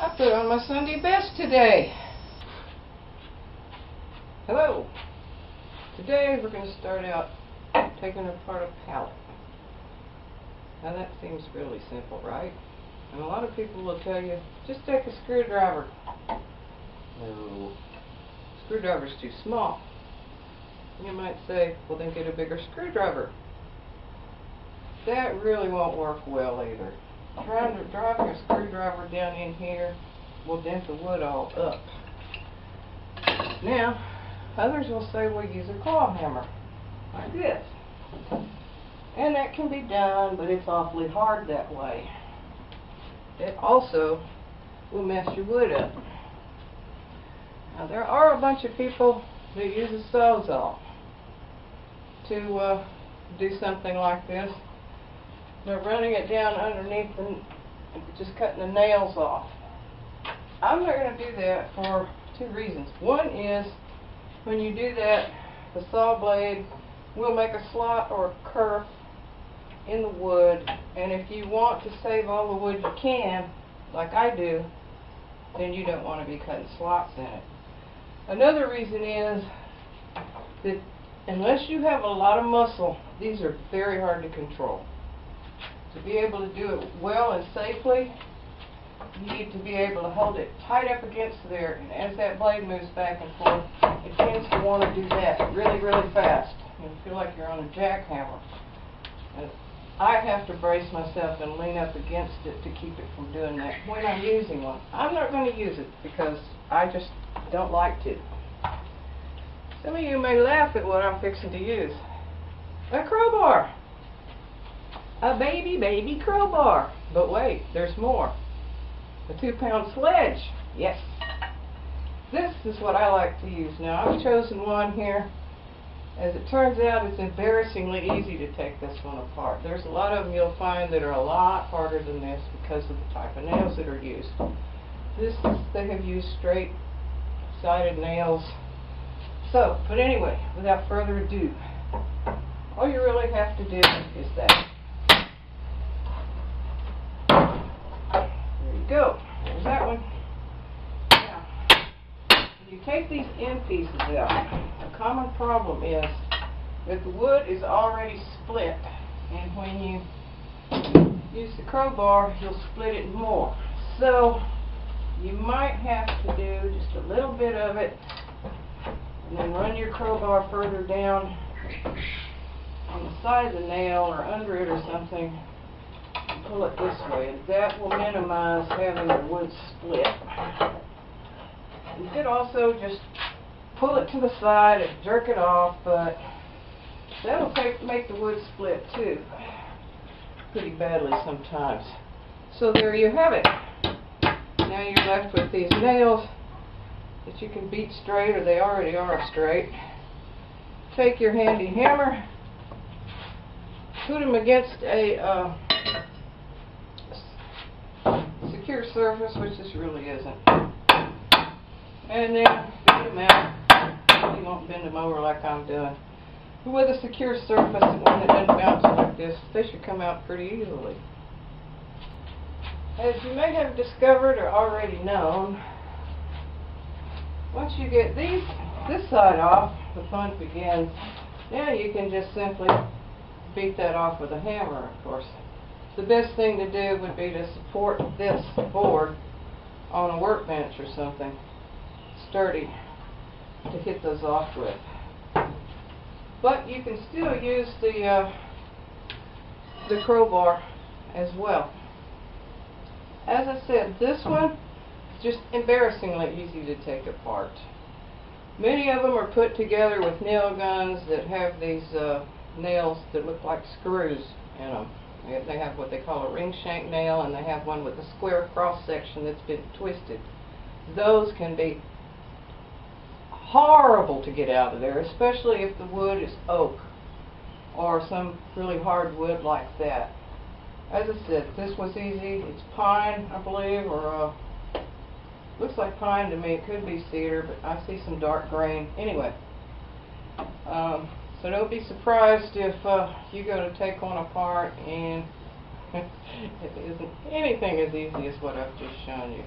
I put on my Sunday best today. Hello. Today we're going to start out taking apart a pallet. Now that seems really simple, right? And a lot of people will tell you, just take a screwdriver. No. Screwdriver's too small. You might say, well then get a bigger screwdriver. That really won't work well either. Driving a screwdriver down in here will dent the wood all up. Now, others will say we'll use a claw hammer, like this. And that can be done, but it's awfully hard that way. It also will mess your wood up. Now, there are a bunch of people that use a sawzall to do something like this. They're running it down underneath and just cutting the nails off. I'm not going to do that for two reasons. One is, when you do that, the saw blade will make a slot or a kerf in the wood, and if you want to save all the wood you can, like I do, then you don't want to be cutting slots in it. Another reason is that unless you have a lot of muscle, these are very hard to control. To be able to do it well and safely, you need to be able to hold it tight up against there, and as that blade moves back and forth, it tends to want to do that really, really fast. You feel like you're on a jackhammer. And I have to brace myself and lean up against it to keep it from doing that when I'm using one. I'm not going to use it because I just don't like to. Some of you may laugh at what I'm fixing to use. A crowbar. A baby crowbar. But wait, there's more. A 2-pound sledge. Yes. This is what I like to use. Now, I've chosen one here. As it turns out, it's embarrassingly easy to take this one apart. There's a lot of them you'll find that are a lot harder than this because of the type of nails that are used. They have used straight-sided nails. So, but anyway, without further ado, all you really have to do is that. There you go. There's that one. Now, when you take these end pieces out, a common problem is that the wood is already split, and when you use the crowbar, you'll split it more. So, you might have to do just a little bit of it, and then run your crowbar further down on the side of the nail or under it or something, and pull it this way, and that will minimize having the wood split. You could also just pull it to the side and jerk it off, but that'll make the wood split too, pretty badly sometimes. So there you have it. Now you're left with these nails that you can beat straight, or they already are straight. Take your handy hammer, put them against a secure surface, which this really isn't, and then bend them out. You won't bend them over like I'm doing. But with a secure surface, one that doesn't bounce like this, they should come out pretty easily. As you may have discovered or already known, once you get this side off, the fun begins. Now you can just simply beat that off with a hammer, of course. The best thing to do would be to support this board on a workbench or something sturdy to hit those off with. But you can still use the crowbar as well. As I said, this one is just embarrassingly easy to take apart. Many of them are put together with nail guns that have these nails that look like screws in them. They have what they call a ring shank nail, and they have one with a square cross section that's been twisted. Those can be horrible to get out of there, especially if the wood is oak or some really hard wood like that. As I said, this was easy. It's pine, I believe, or looks like pine to me. It could be cedar, but I see some dark green. Anyway, so don't be surprised if you go to take one apart and it isn't anything as easy as what I've just shown you.